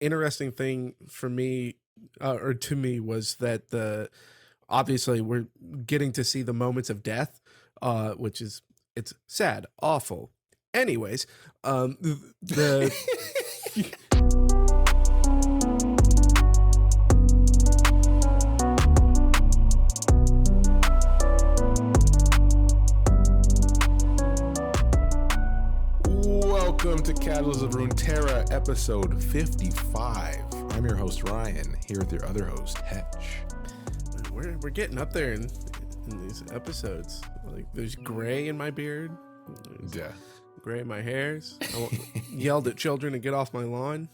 interesting thing for me, or to me, was that obviously we're getting to see the moments of death, which is it's sad, awful. Anyways, the Welcome to Sentinels of Light, episode 55. I'm your host, Ryan, here with your other host, Hetch. We're getting up there in these episodes. Like, there's gray in my beard. Yeah. Gray in my hairs. I yelled at children to get off my lawn.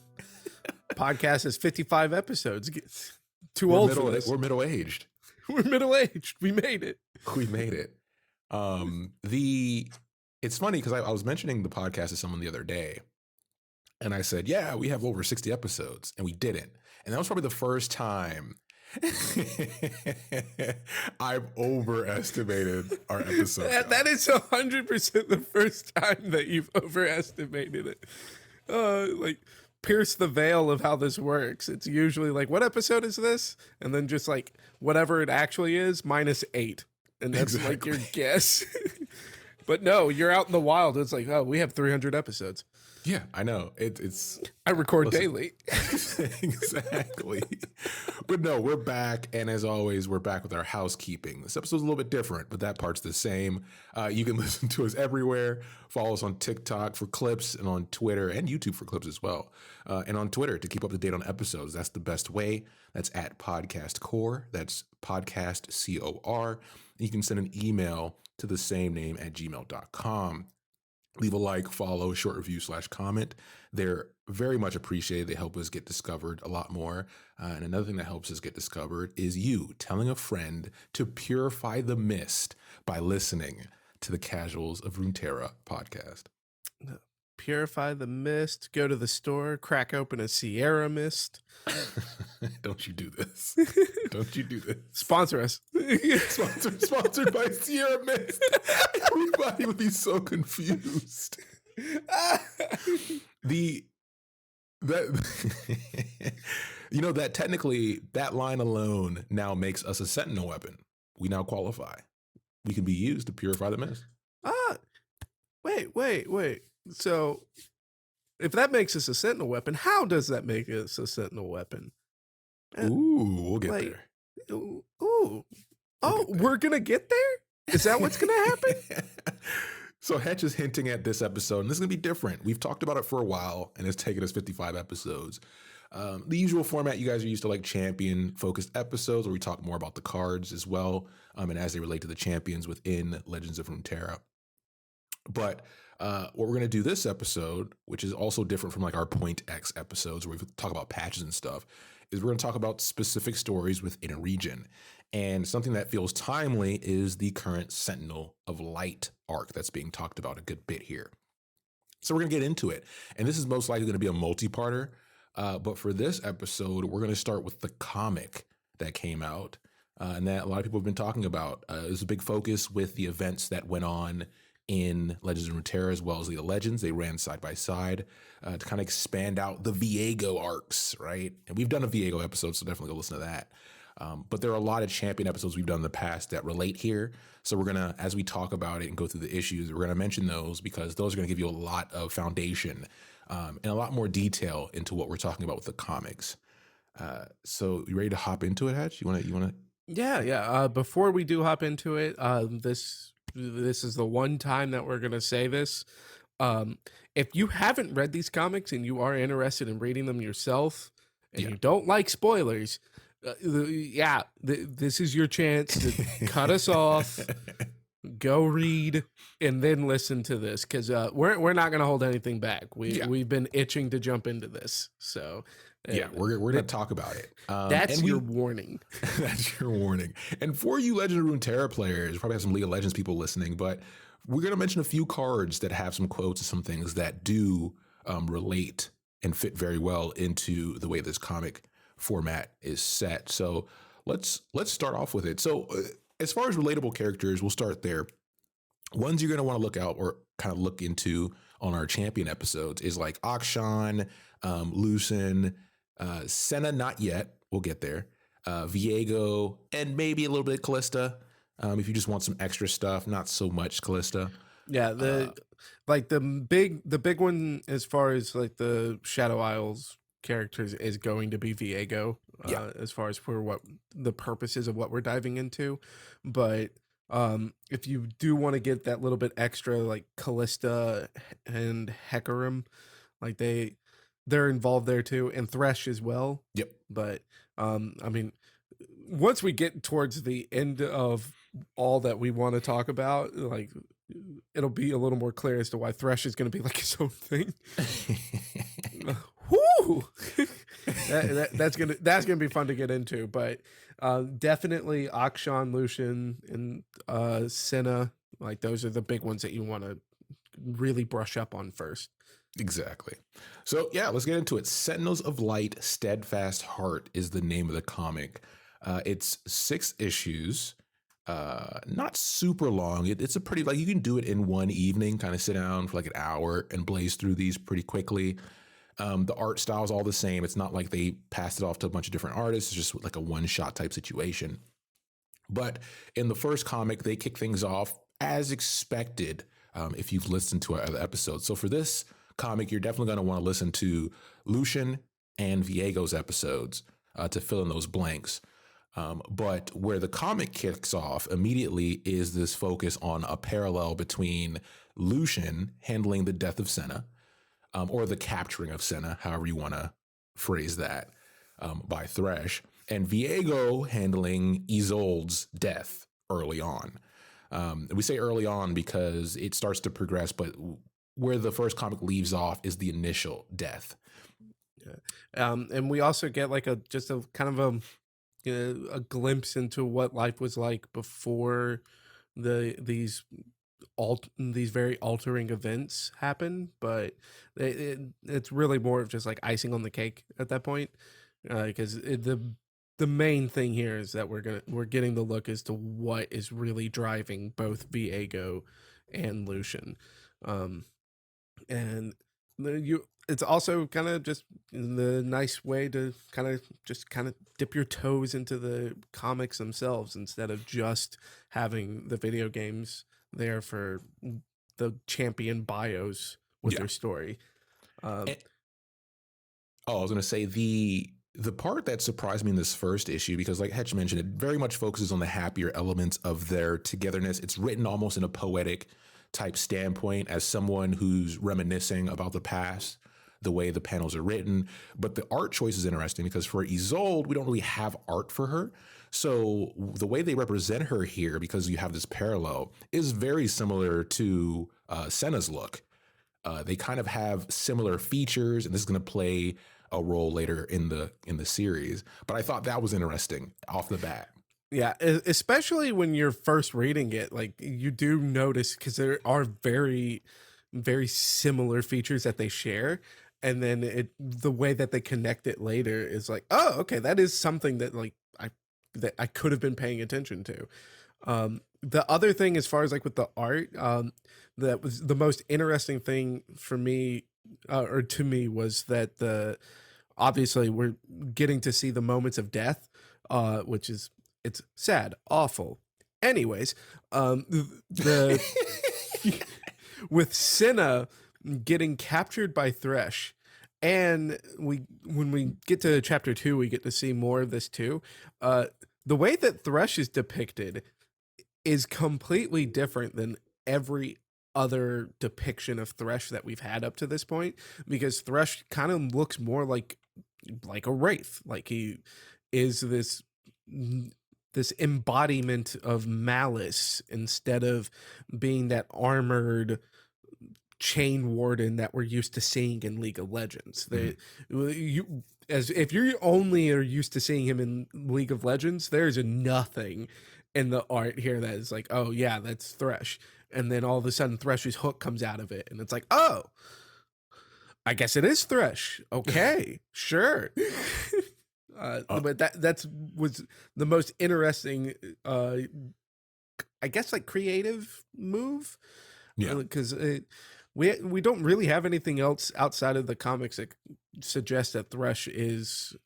Podcast is 55 episodes. Too old for this. We're middle-aged. We're middle-aged. We made it. We made it. It's funny because I was mentioning the podcast to someone the other day, and I said, yeah, we have over 60 episodes, and we didn't. And that was probably the first time I've overestimated our episode. That is 100% the first time that you've overestimated it. Like, pierce the veil of how this works. It's usually like, what episode is this? And then just like whatever it actually is, -8. And that's exactly. Like your guess. But no, you're out in the wild. It's like, oh, we have 300 episodes. Yeah, I know. It's. I record daily. Exactly. But no, we're back. And as always, we're back with our housekeeping. This episode's a little bit different, but that part's the same. You can listen to us everywhere. Follow us on TikTok for clips and on Twitter and YouTube for clips as well. And on Twitter to keep up to date on episodes. That's the best way. That's at podcastcor. That's podcastcor. You can send an email to the same name at gmail.com. Leave a like, follow, short review / comment. They're very much appreciated. They help us get discovered a lot more. And another thing that helps us get discovered is you telling a friend to purify the mist by listening to the Casuals of Runeterra podcast. Purify the mist, go to the store, crack open a Sierra mist. Don't you do this. Don't you do this. Sponsor us. Sponsored by Sierra Mist. Everybody would be so confused. That technically that line alone now makes us a sentinel weapon. We now qualify. We can be used to purify the mist. Wait. So, if that makes us a sentinel weapon, how does that make us a sentinel weapon? We'll get there. We're going to get there? Is that what's going to happen? So, Hetch is hinting at this episode, and this is going to be different. We've talked about it for a while, and it's taken us 55 episodes. The usual format, you guys are used to, like champion-focused episodes where we talk more about the cards as well, and as they relate to the champions within Legends of Runeterra. But what we're going to do this episode, which is also different from like our Point X episodes where we talk about patches and stuff, is we're going to talk about specific stories within a region. And something that feels timely is the current Sentinel of Light arc that's being talked about a good bit here. So we're going to get into it. And this is most likely going to be a multi-parter. But for this episode, we're going to start with the comic that came out and that a lot of people have been talking about. There's a big focus with the events that went on in Legends of Runeterra as well as League of Legends. They ran side by side to kind of expand out the Viego arcs, right? And we've done a Viego episode, so definitely go listen to that. But there are a lot of champion episodes we've done in the past that relate here. So we're going to, as we talk about it and go through the issues, we're going to mention those because those are going to give you a lot of foundation and a lot more detail into what we're talking about with the comics. So you ready to hop into it, Hatch? You want to? Yeah. Before we do hop into it, this is the one time that we're going to say this. If you haven't read these comics and you are interested in reading them yourself and you don't like spoilers, this is your chance to cut us off, go read, and then listen to this because we're not going to hold anything back. We've been itching to jump into this. So we're going to talk about it. That's your warning. That's your warning. And for you Legend of Runeterra players, you probably have some League of Legends people listening, but we're going to mention a few cards that have some quotes and some things that do relate and fit very well into the way this comic format is set. So let's start off with it. So as far as relatable characters, we'll start there. Ones you're going to want to look out or kind of look into on our champion episodes is like Akshan, Lucian, Senna, not yet. We'll get there. Viego, and maybe a little bit Callista. If you just want some extra stuff, not so much Callista. Yeah, the big one as far as like the Shadow Isles characters is going to be Viego, Yeah. as far as for what the purposes of what we're diving into. But if you do want to get that little bit extra, like Callista and Hecarim, like they're involved there too, and Thresh as well. Yep. But I mean, once we get towards the end of all that we want to talk about, like it'll be a little more clear as to why Thresh is going to be like his own thing. Whoo! That's gonna be fun to get into, but definitely Akshan, Lucian, and Senna, like those are the big ones that you want to really brush up on first. Exactly. So yeah, let's get into it. Sentinels of Light, Steadfast Heart is the name of the comic. It's 6 issues. Not super long. It's a pretty, like, you can do it in one evening, kind of sit down for like an hour and blaze through these pretty quickly. The art style is all the same. It's not like they passed it off to a bunch of different artists. It's just like a one-shot type situation. But in the first comic, they kick things off as expected, if you've listened to our other episodes. So for this comic, you're definitely going to want to listen to Lucian and Viego's episodes to fill in those blanks. But where the comic kicks off immediately is this focus on a parallel between Lucian handling the death of Senna, or the capturing of Senna, however you want to phrase that, by Thresh, and Viego handling Isolde's death early on. We say early on because it starts to progress, but where the first comic leaves off is the initial death. Yeah. And we also get like a kind of a glimpse into what life was like before these very altering events happen, but it's really more of just like icing on the cake at that point, because the main thing here is that we're getting the look as to what is really driving both Viego and Lucian, and it's also kind of just the nice way to kind of dip your toes into the comics themselves instead of just having the video games there for the champion bios with their story. I was going to say the part that surprised me in this first issue, because like Hetch mentioned, it very much focuses on the happier elements of their togetherness. It's written almost in a poetic type standpoint as someone who's reminiscing about the past, the way the panels are written. But the art choice is interesting because for Isolde, we don't really have art for her. So the way they represent her here, because you have this parallel, is very similar to Senna's look. They kind of have similar features, and this is going to play a role later in the series. But I thought that was interesting off the bat. Yeah, especially when you're first reading it, like you do notice, because there are very, very similar features that they share, and then the way that they connect it later is like, oh, okay, that is something that I could have been paying attention to. The other thing, as far as like with the art, that was the most interesting thing for me, or to me, was that obviously we're getting to see the moments of death, which is, it's sad, awful. Anyways, with Senna getting captured by Thresh, and when we get to chapter 2, we get to see more of this too. The way that Thresh is depicted is completely different than every other depiction of Thresh that we've had up to this point, because Thresh kind of looks more like a wraith, like he is this embodiment of malice instead of being that armored chain warden that we're used to seeing in League of Legends. If you only are used to seeing him in League of Legends, there's nothing in the art here that is like, oh yeah, that's Thresh. And then all of a sudden Thresh's hook comes out of it, and it's like, oh, I guess it is Thresh. Okay, sure. But that was the most interesting, I guess, like creative move. Yeah, because we don't really have anything else outside of the comics that suggests that Thresh is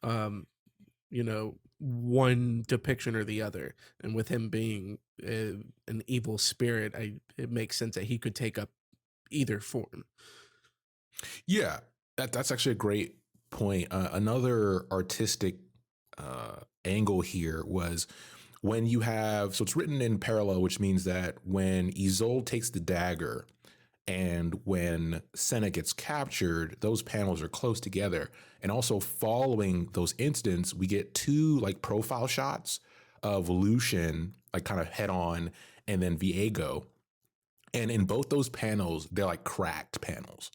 you know, one depiction or the other. And with him being an evil spirit, it makes sense that he could take up either form. Yeah, that's actually a great point. Another artistic angle here was when you have, so it's written in parallel, which means that when Isolde takes the dagger and when Senna gets captured, those panels are close together. And also following those incidents, we get two like profile shots of Lucian, like kind of head on, and then Viego. And in both those panels, they're like cracked panels.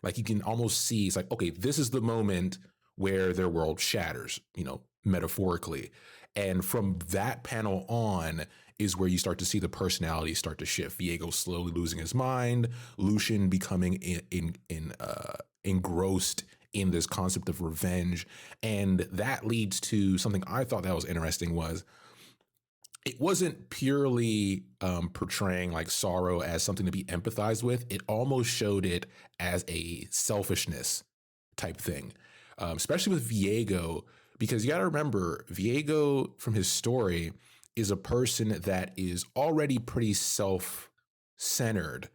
Like you can almost see, it's like, okay, this is the moment where their world shatters, you know, metaphorically. And from that panel on is where you start to see the personalities start to shift. Viego slowly losing his mind, Lucian becoming engrossed in this concept of revenge. And that leads to something I thought that was interesting was it wasn't purely portraying like sorrow as something to be empathized with. It almost showed it as a selfishness type thing, especially with Viego, because you got to remember, Viego from his story is a person that is already pretty self-centered.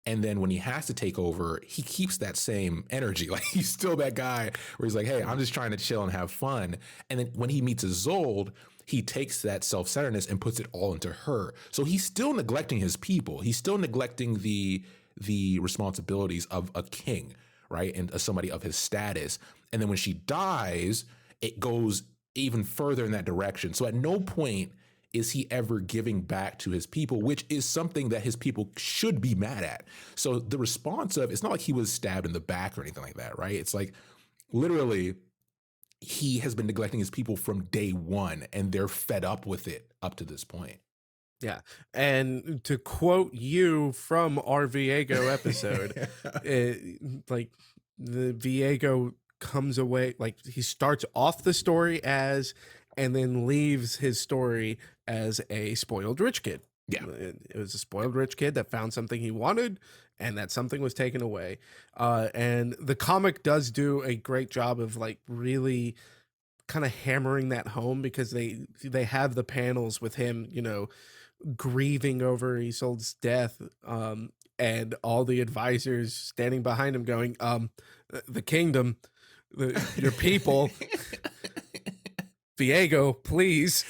And then when he has to take over, he keeps that same energy. Like he's still that guy where he's like, hey, I'm just trying to chill and have fun. And then when he meets Isolde, he takes that self-centeredness and puts it all into her. So he's still neglecting his people. He's still neglecting the responsibilities of a king, right? And somebody of his status. And then when she dies, it goes even further in that direction. So at no point is he ever giving back to his people, which is something that his people should be mad at. So the response of, it's not like he was stabbed in the back or anything like that, right? It's like literally he has been neglecting his people from day one and they're fed up with it up to this point. Yeah. And to quote you from our Viego episode, like the Viego comes away, like he starts off the story as, and then leaves his story as a spoiled rich kid. Yeah. It was a spoiled rich kid that found something he wanted and that something was taken away. And the comic does do a great job of like really kind of hammering that home because they have the panels with him, you know, grieving over Isolde's death, and all the advisors standing behind him going, the kingdom, your people, Viego, please.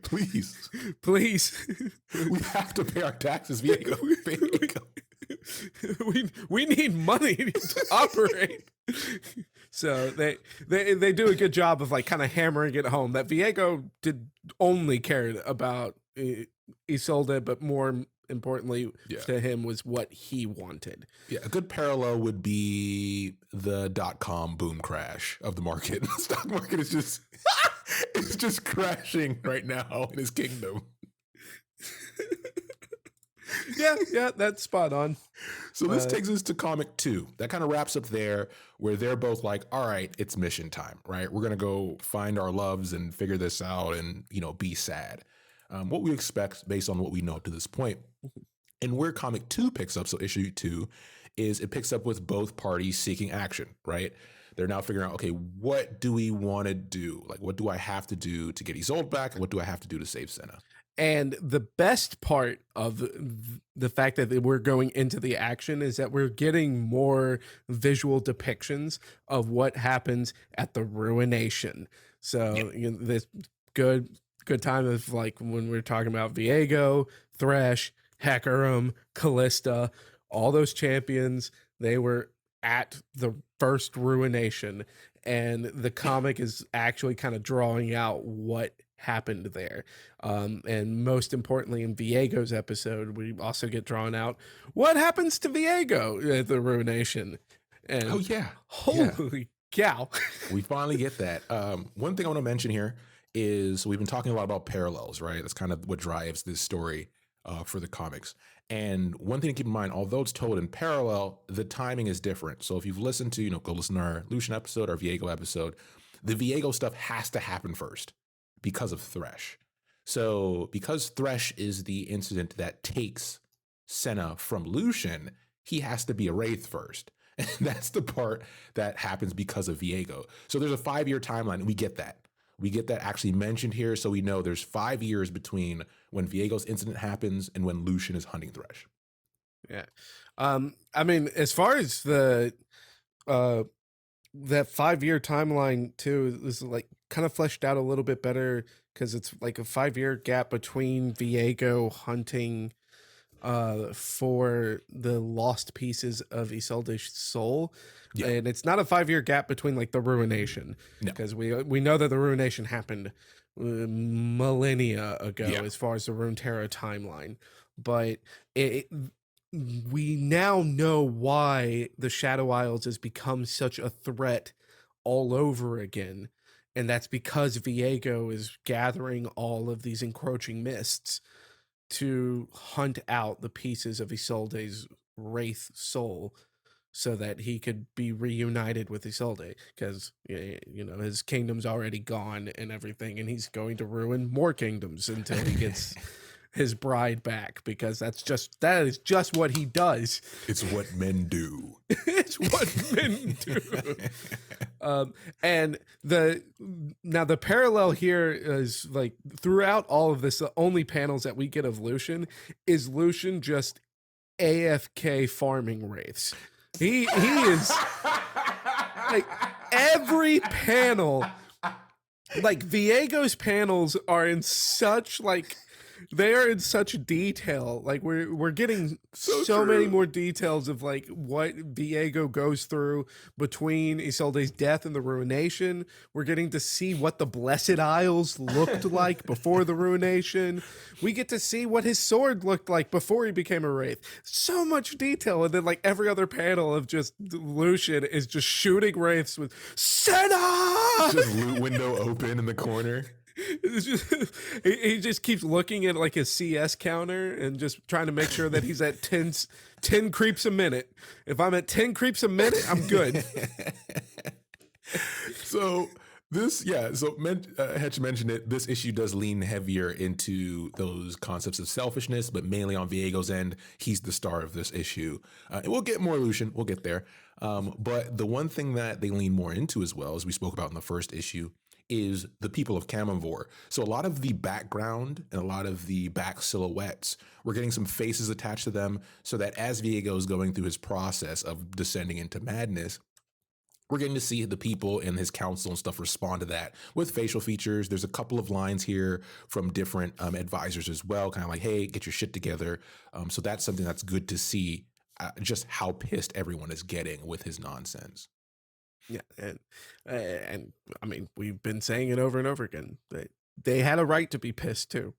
Please. We have to pay our taxes, Viego. We need money to operate. So they do a good job of like kind of hammering it home that Viego did only cared about Isolde, but more importantly to him was what he wanted. Yeah, a good parallel would be the .com boom crash of the market. The stock market is just it's just crashing right now in his kingdom. Yeah, that's spot on. So this takes us to comic 2. That kind of wraps up there where they're both like, all right, it's mission time, right? We're going to go find our loves and figure this out and, you know, be sad. What we expect based on what we know up to this point. And where comic 2 picks up, so issue 2, is it picks up with both parties seeking action, right? They're now figuring out, okay, what do we want to do? Like, what do I have to do to get Isolde back? And what do I have to do to save Senna? And the best part of the fact that we're going into the action is that we're getting more visual depictions of what happens at the Ruination. So you know, this good time of like when we're talking about Viego, Thresh, Hecarim, Callista, all those champions, they were at the first Ruination, and the comic is actually kind of drawing out what happened there. And most importantly, in Viego's episode, we also get drawn out what happens to Viego at the Ruination. And holy cow. We finally get that. One thing I want to mention here is we've been talking a lot about parallels, right? That's kind of what drives this story for the comics. And one thing to keep in mind, although it's told in parallel, the timing is different. So if you've listened to, go listen to our Lucian episode, our Viego episode, the Viego stuff has to happen first because of Thresh. So because Thresh is the incident that takes Senna from Lucian, he has to be a Wraith first. And that's the part that happens because of Viego. So there's a 5-year timeline, and we get that. We get that actually mentioned here, so we know there's 5 years between when Viego's incident happens and when Lucian is hunting Thresh. Yeah. I mean, as far as the that 5-year timeline too is like kind of fleshed out a little bit better because it's like a 5-year gap between Viego hunting for the lost pieces of Isolde's soul. Yeah. And it's not a 5-year gap between like the ruination, No. because we know that the ruination happened millennia ago, Yeah. as far as the Runeterra timeline. But we now know why the Shadow Isles has become such a threat all over again. And that's because Viego is gathering all of these encroaching mists to hunt out the pieces of Isolde's wraith soul so that he could be reunited with Isolde, because you know his kingdom's already gone and everything, and he's going to ruin more kingdoms until he gets his bride back, because that is just what he does. It's what men do. It's what men do. And the parallel here is like throughout all of this, the only panels that we get of Lucian is Lucian just AFK farming wraiths. He is like every panel, like Viego's panels are in such like they are in such detail. Like we're getting so many more details of like what Viego goes through between Isolde's death and the ruination. We're getting to see what the Blessed Isles looked like before the ruination. We get to see what his sword looked like before he became a wraith. So much detail, and then like every other panel of just Lucian is just shooting wraiths with Senna. Just loot window open in the corner. He just keeps looking at like his CS counter and just trying to make sure that he's at 10 creeps a minute. If I'm at 10 creeps a minute, I'm good. So Hetch mentioned it. This issue does lean heavier into those concepts of selfishness, but mainly on Viego's end. He's the star of this issue. And we'll get more Lucian. We'll get there. But the one thing that they lean more into as well, as we spoke about in the first issue, is the people of Camavor. So a lot of the background and a lot of the back silhouettes, we're getting some faces attached to them so that as Viego is going through his process of descending into madness, we're getting to see the people in his council and stuff respond to that with facial features. There's a couple of lines here from different advisors as well, kind of like, hey, get your shit together. So that's something that's good to see, just how pissed everyone is getting with his nonsense. Yeah, and I mean, we've been saying it over and over again. They had a right to be pissed too.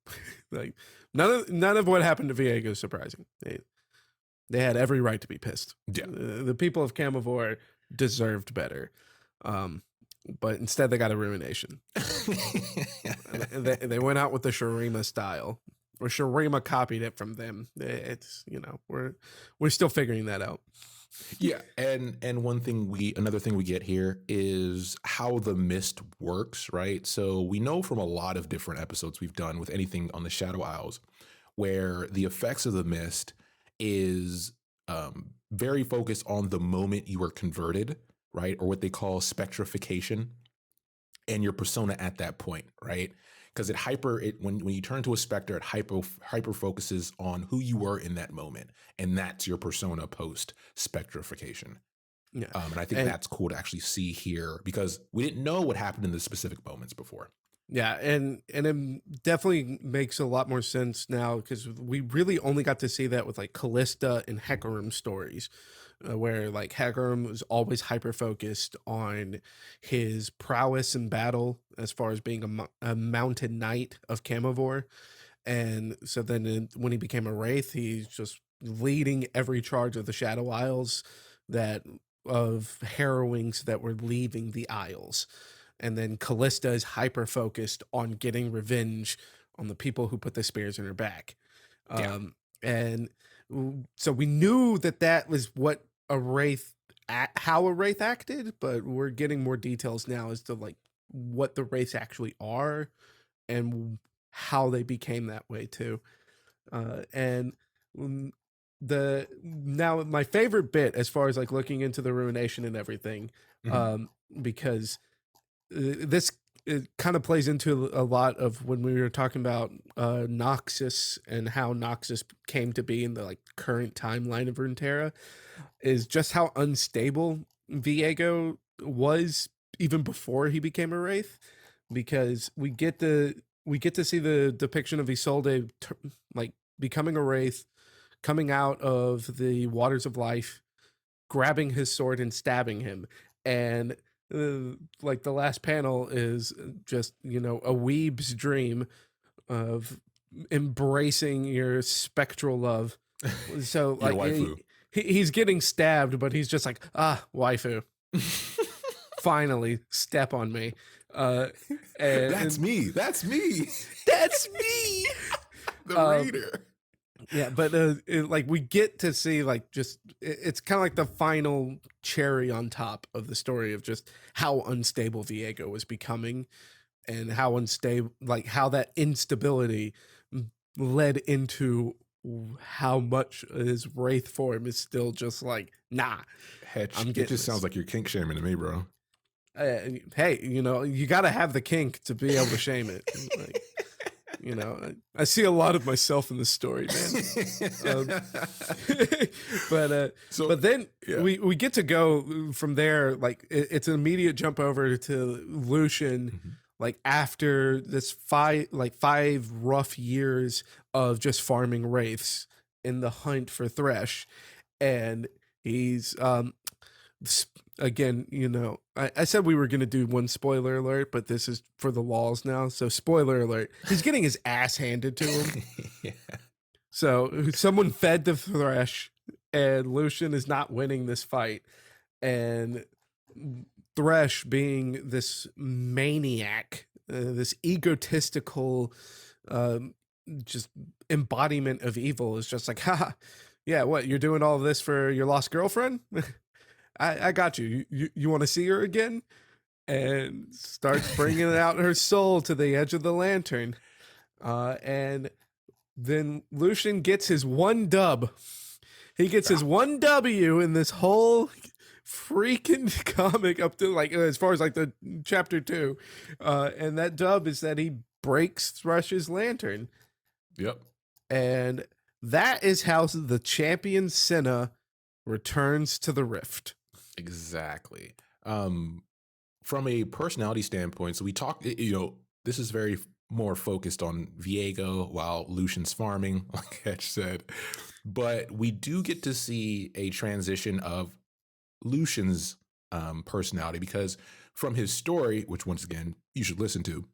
Like none of what happened to Viego is surprising. They had every right to be pissed. Yeah. The people of Camavor deserved better, but instead they got a ruination. They went out with the Shurima style, or Shurima copied it from them. It's we're still figuring that out. Yeah, and another thing we get here is how the mist works, right? So we know from a lot of different episodes we've done with anything on the Shadow Isles, where the effects of the mist is very focused on the moment you are converted, right? Or what they call spectrification, and your persona at that point, right? Because when you turn to a specter, it hyper focuses on who you were in that moment, and that's your persona post spectrification. Yeah, and I think that's cool to actually see here, because we didn't know what happened in the specific moments before. Yeah, and it definitely makes a lot more sense now, because we really only got to see that with like Callista and Hecarim stories, where like Hecarim was always hyper focused on his prowess in battle as far as being a mounted knight of Camavor, and so then when he became a wraith, he's just leading every charge of the Shadow Isles of harrowings that were leaving the Isles. And then Callista is hyper focused on getting revenge on the people who put the spears in her back. And so we knew that was what how a wraith acted, but we're getting more details now as to like what the wraiths actually are and how they became that way too. And now my favorite bit as far as like looking into the ruination and everything, because this it kind of plays into a lot of when we were talking about Noxus and how Noxus came to be in the like current timeline of Runeterra, is just how unstable Viego was even before he became a wraith, because we get to see the depiction of Isolde like becoming a wraith, coming out of the waters of life, grabbing his sword and stabbing him, and like the last panel is just a weeb's dream of embracing your spectral love. So like he's getting stabbed, but he's just like, waifu. Finally, step on me. And that's me. That's me. That's me. The reader. Yeah, but like we get to see like just it's kind of like the final cherry on top of the story of just how unstable Viego was becoming, and how unstable, like how that instability led into how much his wraith form is still just like, nah. Hetch, it just sounds like you're kink shaming to me, bro. Hey, you got to have the kink to be able to shame it. Like, I see a lot of myself in this story, man. But then we get to go from there. Like it's an immediate jump over to Lucian, like after this five rough years of just farming wraiths in the hunt for Thresh, and he's again, I said we were going to do one spoiler alert, but this is for the walls now. So spoiler alert, he's getting his ass handed to him. Yeah. So someone fed the Thresh, and Lucian is not winning this fight. And Thresh, being this maniac, this egotistical, just embodiment of evil, is just like, haha, yeah, what, you're doing all this for your lost girlfriend? I got you. You want to see her again? And starts bringing out her soul to the edge of the lantern. And then Lucian gets his one dub. He gets his one W in this whole freaking comic up to like, as far as like the chapter 2. And that dub is that he breaks Thresh's lantern. Yep. And that is how the champion Senna returns to the Rift. Exactly. From a personality standpoint, so we talk, this is very more focused on Viego while Lucian's farming, like Hetch said. But we do get to see a transition of Lucian's personality, because from his story, which once again you should listen to,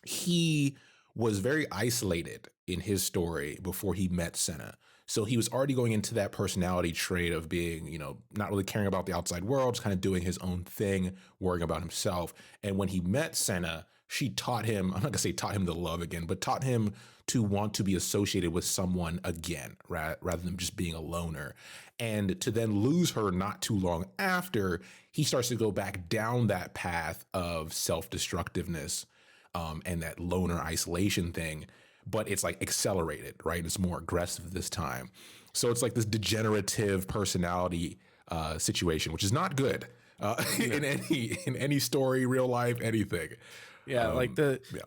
he was very isolated in his story before he met Senna. So he was already going into that personality trait of being, not really caring about the outside world, just kind of doing his own thing, worrying about himself. And when he met Senna, she taught him, I'm not going to say taught him to love again, but taught him to want to be associated with someone again, rather than just being a loner. And to then lose her not too long after, he starts to go back down that path of self-destructiveness and that loner isolation thing. But it's like accelerated, right? It's more aggressive this time. So it's like this degenerative personality situation, which is not good in any story, real life, anything. Yeah, like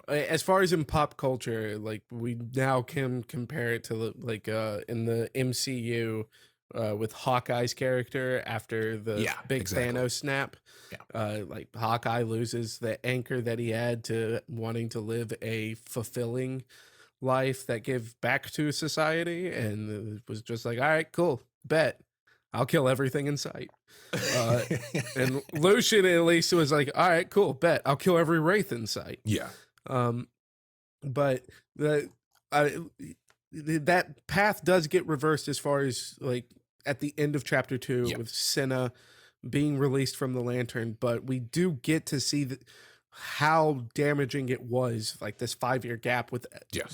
as far as in pop culture, like we now can compare it to like in the MCU with Hawkeye's character after the big Thanos snap. Yeah. Like Hawkeye loses the anchor that he had to wanting to live a fulfilling life that give back to society, and it was just like, all right, cool, bet I'll kill everything in sight. And Lucian at least was like, all right, cool, bet I'll kill every wraith in sight. Yeah. But that path does get reversed as far as like at the end of chapter 2 with Senna being released from the lantern, but we do get to see how damaging it was, like this 5-year gap with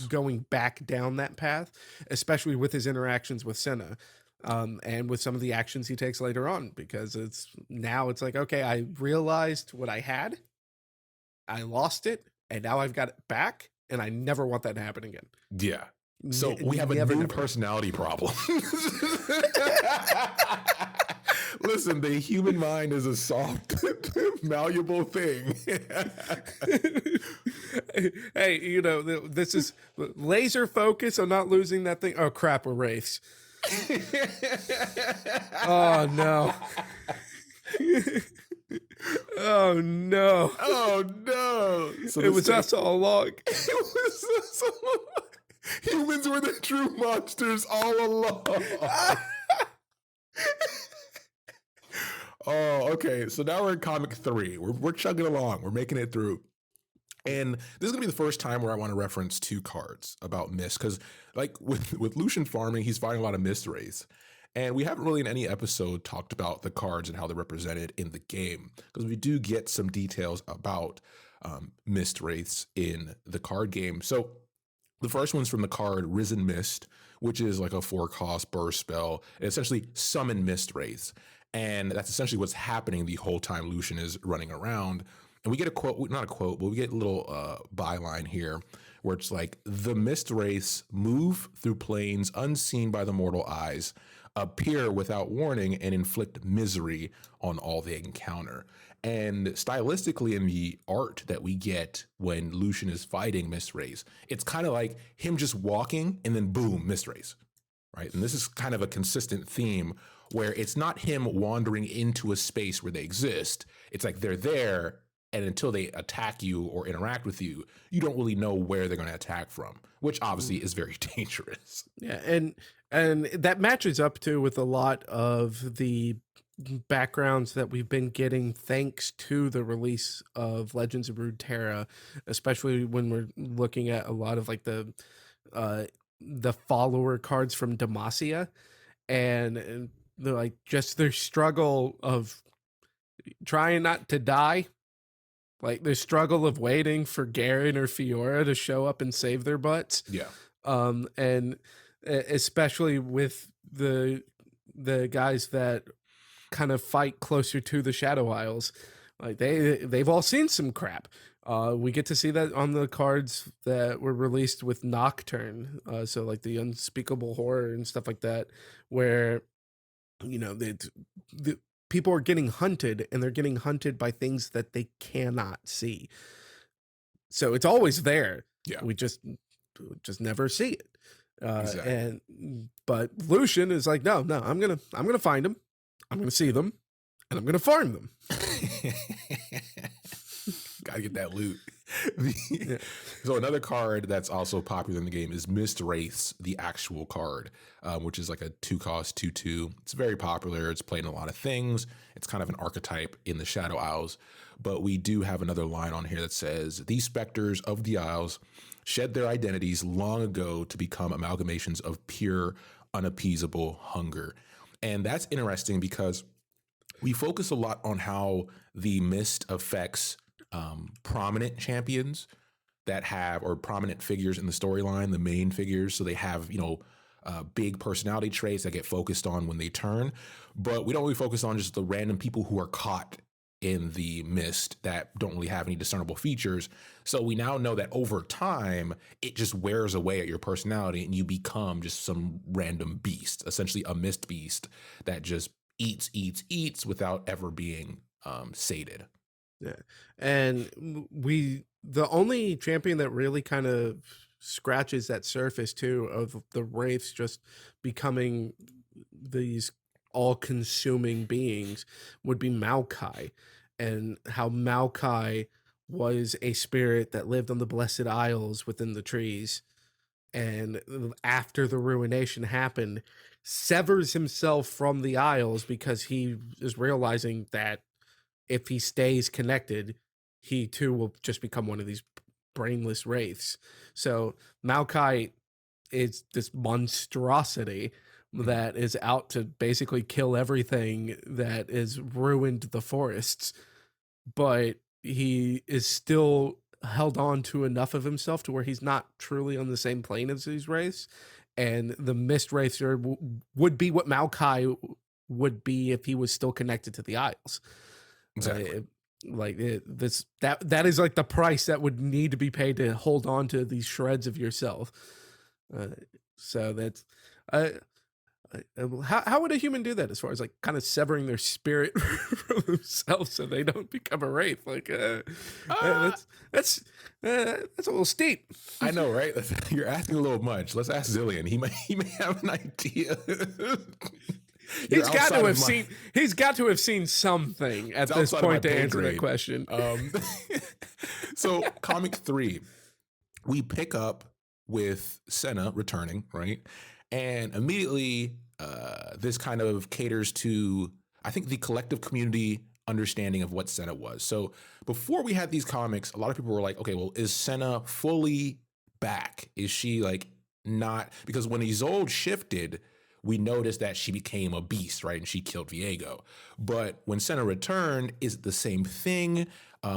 going back down that path, especially with his interactions with Senna, and with some of the actions he takes later on, because it's like, okay, I realized what I had, I lost it, and now I've got it back, and I never want that to happen again. Yeah. So we have a new personality problem. Listen, the human mind is a soft, malleable thing. Hey, you know, this is laser focus on not losing that thing. Oh, crap, we're wraiths. Oh, no. Oh, no. Oh, no. So it was us all along. It was us all along. Humans were the true monsters all along. Oh, okay. So now we're in comic 3. We're chugging along. We're making it through. And this is going to be the first time where I want to reference 2 cards about Mist. Because like with Lucian farming, he's fighting a lot of Mist wraiths. And we haven't really in any episode talked about the cards and how they're represented in the game. Because we do get some details about Mist wraiths in the card game. So the first one's from the card Risen Mist, which is like a 4-cost burst spell. It essentially summon Mist wraiths. And that's essentially what's happening the whole time Lucian is running around. And we get a quote, not a quote, but we get a little byline here where it's like, the Mist wraiths move through planes unseen by the mortal eyes, appear without warning, and inflict misery on all they encounter. And stylistically in the art that we get when Lucian is fighting Mist wraiths, it's kind of like him just walking and then boom, Mist wraiths, right? And this is kind of a consistent theme where it's not him wandering into a space where they exist. It's like they're there, and until they attack you or interact with you, you don't really know where they're going to attack from, which obviously is very dangerous. Yeah, and that matches up to with a lot of the backgrounds that we've been getting thanks to the release of Legends of Runeterra, especially when we're looking at a lot of like the follower cards from Demacia, and they're like just their struggle of trying not to die, like their struggle of waiting for Garen or Fiora to show up and save their butts. Yeah. And especially with the guys that kind of fight closer to the Shadow Isles, like they've all seen some crap. We get to see that on the cards that were released with Nocturne, so like the Unspeakable Horror and stuff like that, where you know the people are getting hunted, and they're getting hunted by things that they cannot see. So it's always there. Yeah, we just never see it. Exactly. But Lucian is like, no, I'm gonna find them, I'm gonna see them, and I'm gonna farm them. Gotta get that loot. So another card that's also popular in the game is Mist Wraiths, the actual card, which is like a 2-cost 2/2. It's very popular. It's played in a lot of things. It's kind of an archetype in the Shadow Isles. But we do have another line on here that says, these specters of the Isles shed their identities long ago to become amalgamations of pure, unappeasable hunger. And that's interesting because we focus a lot on how the Mist affects prominent champions that have, or prominent figures in the storyline, the main figures. So they have, you know, big personality traits that get focused on when they turn. But we don't really focus on just the random people who are caught in the Mist that don't really have any discernible features. So we now know that over time, it just wears away at your personality and you become just some random beast, essentially a Mist beast that just eats without ever being sated. Yeah. And the only champion that really kind of scratches that surface too of the wraiths just becoming these all-consuming beings would be Maokai, and how Maokai was a spirit that lived on the Blessed Isles within the trees, and after the ruination happened, severs himself from the Isles because he is realizing that if he stays connected, he too will just become one of these brainless wraiths. So Maokai is this monstrosity that is out to basically kill everything that has ruined the forests, but he is still held on to enough of himself to where he's not truly on the same plane as these wraiths. And the Mist wraiths would be what Maokai would be if he was still connected to the Isles. Exactly. That is like the price that would need to be paid to hold on to these shreds of yourself. Uh, so that's uh, how would a human do that as far as like kind of severing their spirit from themselves so they don't become a wraith? Like Uh, that's that's a little steep. I know, right? You're asking a little much. Let's ask Zillion. He may have an idea. He's got to have seen. He's got to have seen something at this point to answer that question. So, comic 3, we pick up with Senna returning, right? And immediately, this kind of caters to, I think, the collective community understanding of what Senna was. So, before we had these comics, a lot of people were like, okay, well, is Senna fully back? Is she like not? Because when Isolde shifted, we noticed that she became a beast, right? And she killed Viego. But when Senna returned, is it the same thing?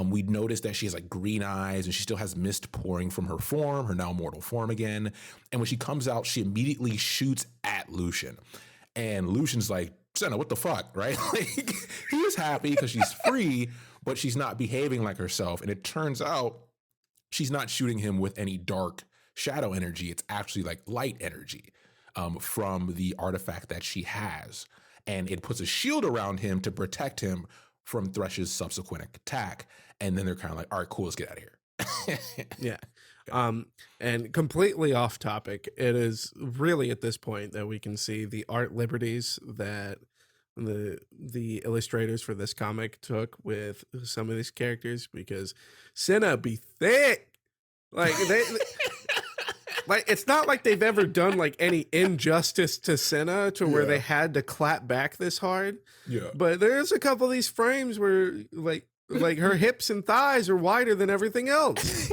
We noticed that she has like green eyes and she still has mist pouring from her form, her now mortal form again. And when she comes out, she immediately shoots at Lucian. And Lucian's like, Senna, what the fuck, right? Like, he is happy because she's free, but she's not behaving like herself. And it turns out she's not shooting him with any dark shadow energy. It's actually like light energy. From the artifact that she has. And it puts a shield around him to protect him from Thresh's subsequent attack. And then they're kind of like, all right, cool, let's get out of here. Yeah. And completely off topic, it is really at this point that we can see the art liberties that the illustrators for this comic took with some of these characters, because Senna be thick. Like they like, it's not like they've ever done like any injustice to Senna to where they had to clap back this hard. Yeah. But there's a couple of these frames where like her hips and thighs are wider than everything else.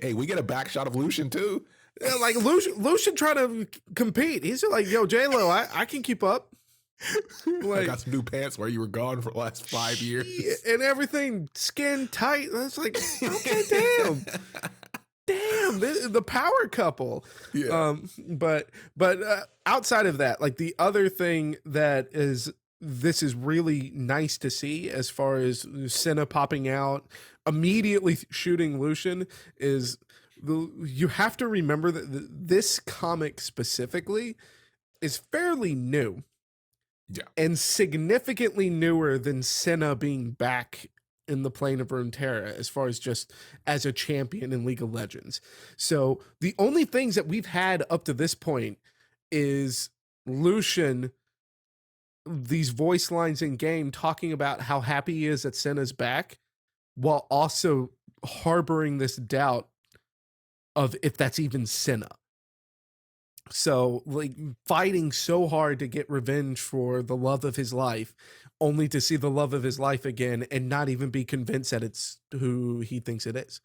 Hey, we get a back shot of Lucian too. Yeah, like Lucian trying to compete. He's like, yo, J-Lo, I can keep up. Like, I got some new pants where you were gone for the last 5 years. And everything skin tight. That's like, okay, damn. Damn, the power couple. Yeah. But outside of that, like the other thing that this is really nice to see as far as Senna popping out, immediately shooting Lucian, is you have to remember that this comic specifically is fairly new. Yeah. And significantly newer than Senna being back in the plane of Runeterra as far as just as a champion in League of Legends. So the only things that we've had up to this point is Lucian, these voice lines in game talking about how happy he is that Senna's back, while also harboring this doubt of if that's even Senna. So like fighting so hard to get revenge for the love of his life, only to see the love of his life again and not even be convinced that it's who he thinks it is.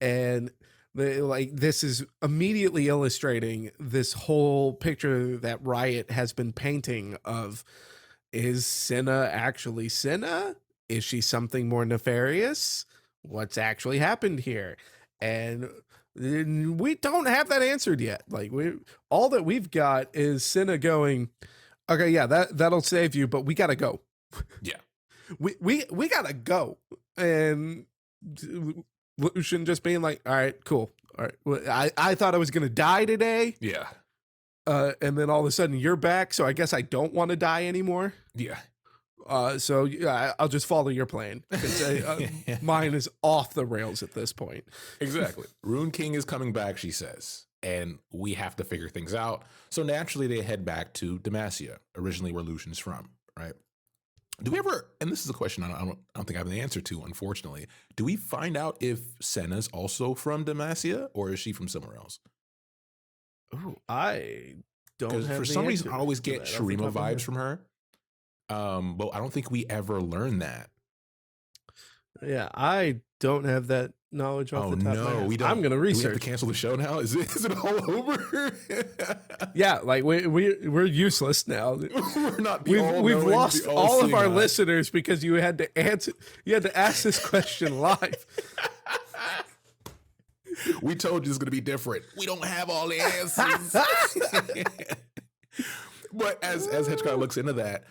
And this is immediately illustrating this whole picture that Riot has been painting of, is Senna actually Senna? Is she something more nefarious? What's actually happened here? And we don't have that answered yet. Like all that we've got is Senna going, okay, yeah, that'll save you, but we gotta go. Yeah. We gotta go. And Lucian just being like, all right, cool. All right. Well, I thought I was gonna die today. Yeah. And then all of a sudden you're back, so I guess I don't want to die anymore. Yeah. So yeah, I'll just follow your plan. Mine is off the rails at this point. Exactly. Rune King is coming back, she says, and we have to figure things out. So naturally, they head back to Demacia, originally where Lucian's from, right? Do we ever, and this is a question I don't think I have an answer to, unfortunately, do we find out if Senna's also from Demacia, or is she from somewhere else? Oh, I don't have for some reason, I always get Shurima vibes from her. But I don't think we ever learn that. Yeah, I don't have that knowledge off the top of my head. We don't. I'm gonna research. Do we have to cancel the show now? Is it all over? Yeah, like we're useless now. We're not. We've lost all of our listeners because you had to answer. You had to ask this question live. We told you it's gonna be different. We don't have all the answers. But as Hedgehog looks into that,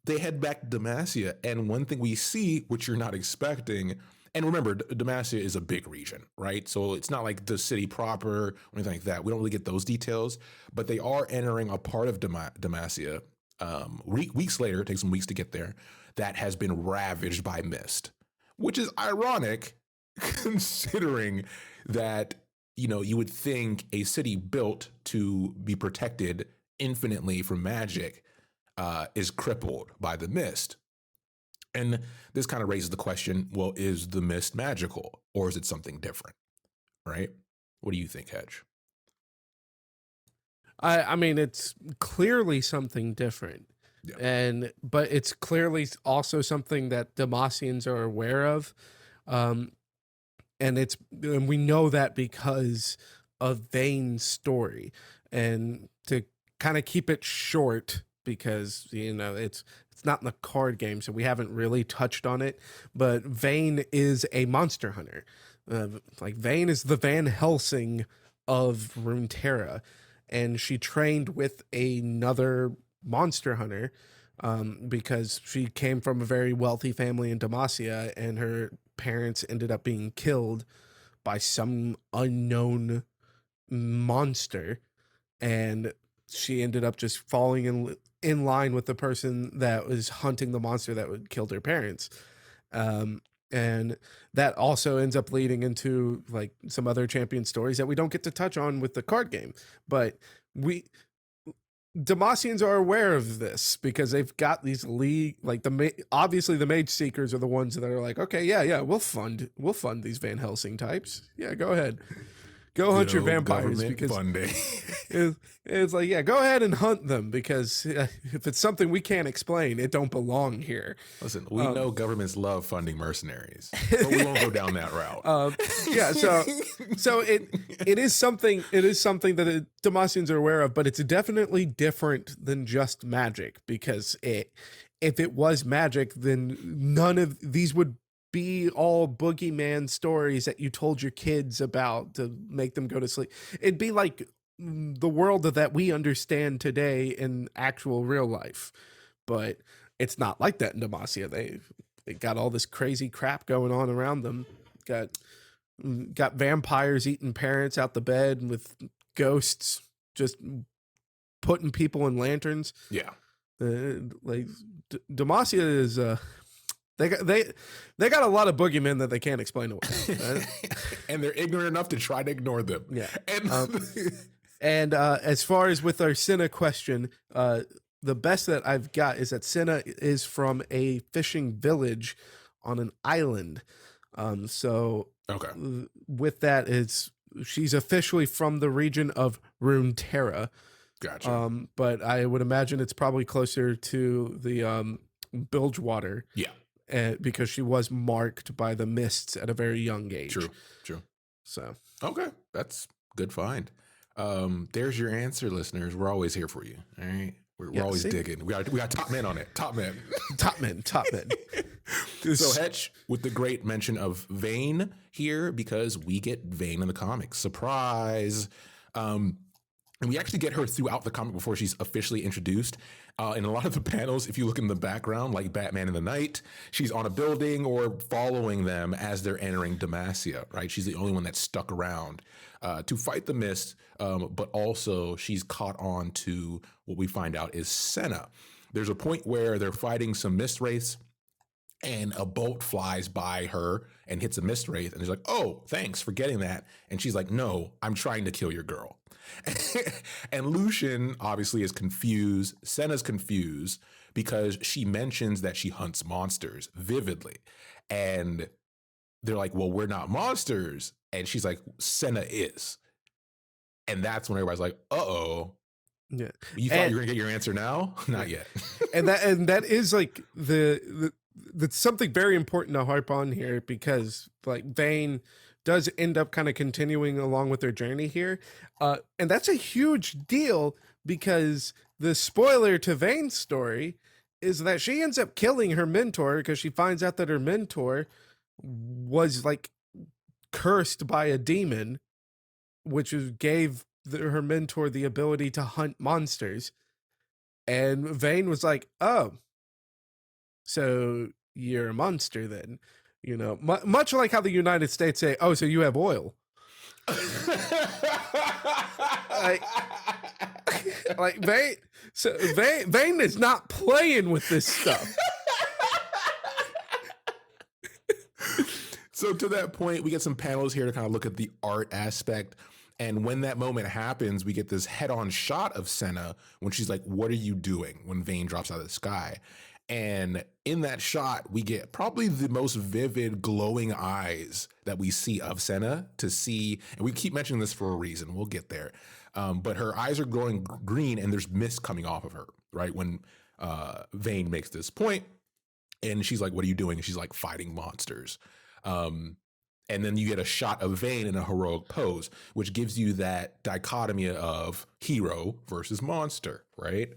they head back to Demacia, and one thing we see, which you're not expecting, And remember, Demacia is a big region, right? So it's not like the city proper or anything like that. We don't really get those details, but they are entering a part of Demacia weeks later. It takes them weeks to get there. That has been ravaged by mist, which is ironic considering that, you know, you would think a city built to be protected infinitely from magic is crippled by the mist. And this kind of raises the question, well, is the mist magical or is it something different? Right? What do you think, Hedge? I mean, it's clearly something different. Yeah. But it's clearly also something that Demacians are aware of. And we know that because of Vayne's story. And to kind of keep it short, because, you know, it's not in the card game, so we haven't really touched on it, but Vayne is a monster hunter. Like, Vayne is the Van Helsing of Runeterra, and she trained with another monster hunter because she came from a very wealthy family in Demacia, and her parents ended up being killed by some unknown monster, and she ended up just falling in line with the person that was hunting the monster that would kill her parents. And that also ends up leading into like some other champion stories that we don't get to touch on with the card game. But Demacians are aware of this because they've got these obviously the mage seekers are the ones that are like, okay, yeah, we'll fund these Van Helsing types. Yeah, go ahead. Go hunt your vampires because funding. It's like, yeah, go ahead and hunt them because if it's something we can't explain, it don't belong here. Listen, we know governments love funding mercenaries, but we won't go down that route. Yeah, so it is something that Demacians are aware of, but it's definitely different than just magic because if it was magic, then none of these would be all boogeyman stories that you told your kids about to make them go to sleep. It'd be like the world that we understand today in actual real life, but it's not like that in Demacia. They got all this crazy crap going on around them. Got vampires eating parents out the bed with ghosts just putting people in lanterns. Yeah. Like Demacia is They got a lot of boogeymen that they can't explain away, right? And they're ignorant enough to try to ignore them. Yeah. And as far as with our Senna question, the best that I've got is that Senna is from a fishing village on an island. So okay. With that, she's officially from the region of Runeterra. Gotcha. But I would imagine it's probably closer to the Bilgewater. Yeah. Because she was marked by the mists at a very young age. True. So okay, that's good find. There's your answer, listeners. We're always here for you. All right, we're always digging. We got top men on it. Top men. top men. So Hetch with the great mention of Vayne here because we get Vayne in the comics. Surprise. And we actually get her throughout the comic before she's officially introduced. In a lot of the panels, if you look in the background, like Batman in the Night, she's on a building or following them as they're entering Demacia, right? She's the only one that's stuck around to fight the mist, but also she's caught on to what we find out is Senna. There's a point where they're fighting some mist wraiths, and a bolt flies by her and hits a mist wraith, and he's like, oh, thanks for getting that. And she's like, no, I'm trying to kill your girl. And Lucian obviously is confused. Senna's confused because she mentions that she hunts monsters vividly. And they're like, well, we're not monsters. And she's like, Senna is. And that's when everybody's like, uh-oh. Yeah. You thought you were gonna get your answer now? Not yet. and that is like that's something very important to harp on here because like Vayne does end up kind of continuing along with their journey here. And that's a huge deal because the spoiler to Vayne's story is that she ends up killing her mentor because she finds out that her mentor was like cursed by a demon, which gave her mentor the ability to hunt monsters. And Vayne was like, oh, so you're a monster then. You know, much like how the United States say, "Oh, so you have oil." like, like Vayne is not playing with this stuff. So to that point, we get some panels here to kind of look at the art aspect. And when that moment happens, we get this head-on shot of Senna when she's like, "What are you doing?" when Vayne drops out of the sky. And in that shot, we get probably the most vivid glowing eyes that we see of Senna to see. And we keep mentioning this for a reason. We'll get there. But her eyes are glowing green and there's mist coming off of her, right? When Vayne makes this point and she's like, "What are you doing?" And she's like, "Fighting monsters." And then you get a shot of Vayne in a heroic pose, which gives you that dichotomy of hero versus monster, right?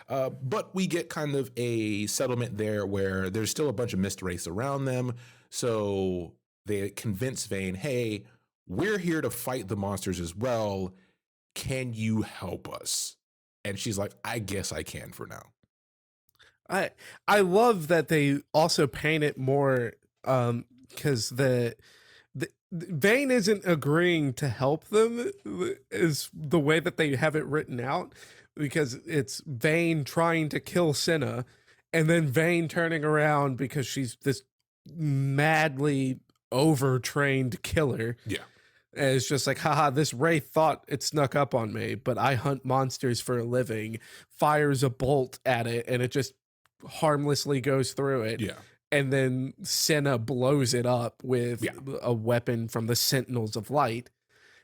But we get kind of a settlement there where there's still a bunch of mist wraiths around them. So they convince Vayne, "Hey, we're here to fight the monsters as well. Can you help us?" And she's like, "I guess I can for now." I love that they also paint it more because the Vayne isn't agreeing to help them is the way that they have it written out, because it's Vayne trying to kill Senna and then Vayne turning around because she's this madly overtrained killer. Yeah. And it's just like, haha, this wraith thought it snuck up on me, but I hunt monsters for a living, fires a bolt at it, and it just harmlessly goes through it. Yeah. And then Senna blows it up with a weapon from the Sentinels of Light.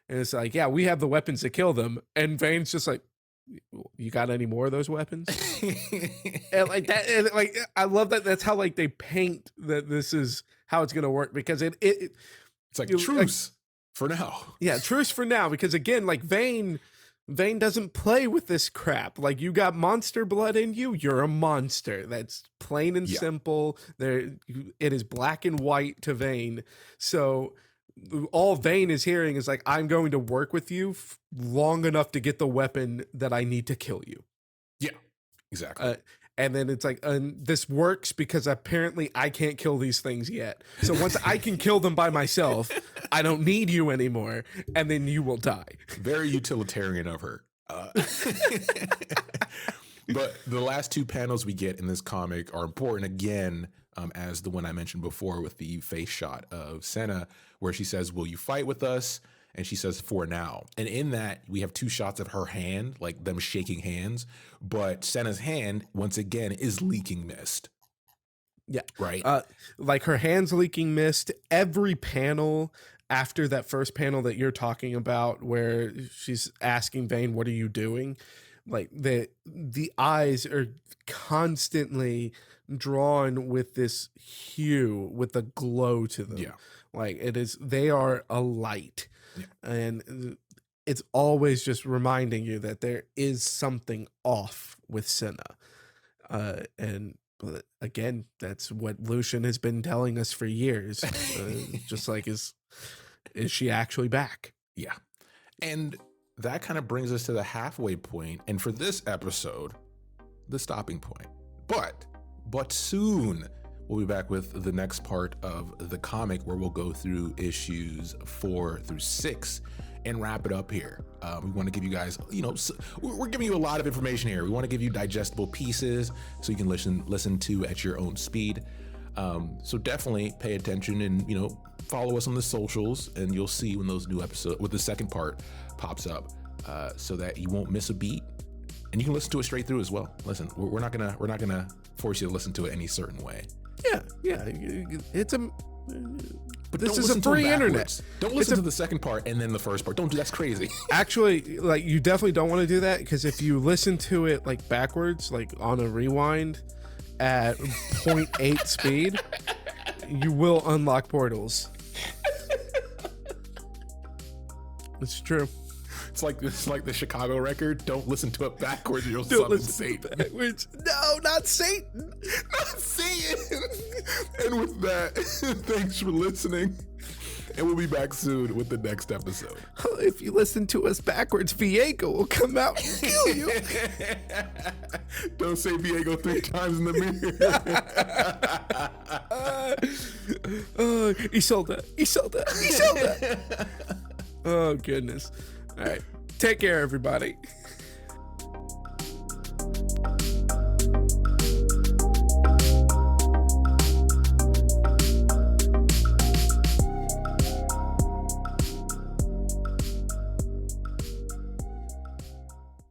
And it's like, yeah, we have the weapons to kill them. And Vayne's just like, "You got any more of those weapons?" And like that, and like I love that. That's how like they paint that this is how it's gonna work, because it's like truce for now. Yeah, truce for now. Because again, like Vayne doesn't play with this crap. Like, you got monster blood in you, you're a monster. That's plain and simple. It is black and white to Vayne. So all Vayne is hearing is like, "I'm going to work with you long enough to get the weapon that I need to kill you." Yeah, exactly. And then it's like, this works because apparently I can't kill these things yet. So once I can kill them by myself, I don't need you anymore. And then you will die. Very utilitarian of her. But the last two panels we get in this comic are important again, as the one I mentioned before with the face shot of Senna, where she says, "Will you fight with us?" And she says, "For now." And in that, we have two shots of her hand, like them shaking hands. But Senna's hand, once again, is leaking mist. Yeah. Right. Like her hand's leaking mist. Every panel after that first panel that you're talking about, where she's asking Vayne, "What are you doing?" Like the eyes are constantly drawn with this hue, with a glow to them. Yeah. Like they are a light. Yeah. And it's always just reminding you that there is something off with Senna. And again, that's what Lucian has been telling us for years. Just like, is she actually back? Yeah. And that kind of brings us to the halfway point. And for this episode, the stopping point. But soon we'll be back with the next part of the comic, where we'll go through issues 4 through 6 and wrap it up here. We want to give you guys, we're giving you a lot of information here. We want to give you digestible pieces so you can listen to at your own speed. So definitely pay attention and, follow us on the socials, and you'll see when those new episodes with the second part pops up, so that you won't miss a beat. And you can listen to it straight through as well. Listen, we're not gonna force you to listen to it any certain way. Yeah. It's a. But this is a free internet. Don't listen to the second part and then the first part. Don't do that's crazy. Actually, like, you definitely don't want to do that, because if you listen to it like backwards, like on a rewind at 0.8 speed, you will unlock portals. It's true. It's like the Chicago record. Don't listen to it backwards, or you'll summon Satan. Backwards. No, not Satan. Not Satan. And with that, thanks for listening. and we'll be back soon with the next episode. If you listen to us backwards, Viego will come out and kill you. Don't say Viego 3 times in the mirror. Isolda. Oh, goodness. All right. Take care, everybody.